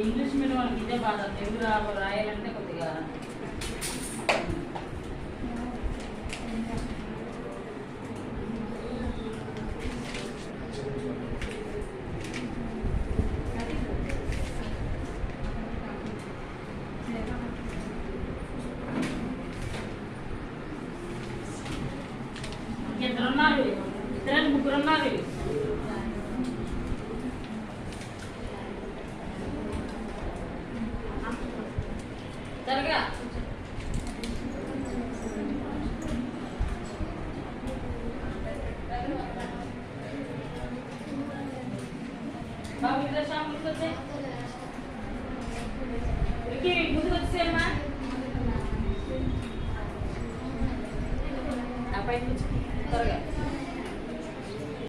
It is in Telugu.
ఇంగ్లీష్ మీడియం వాళ్ళకి ఇదే బాధ, తెలుగు రాయాలంటే కొద్దిగా ఇద్దరున్నారు, ఇద్దరు ముగ్గురున్నారు. త్వరగా బాబు ఇద్దరు షాంపుల్కి వచ్చాయి, ముందుకు వచ్చేయమ్మా. ఆ పైన త్వరగా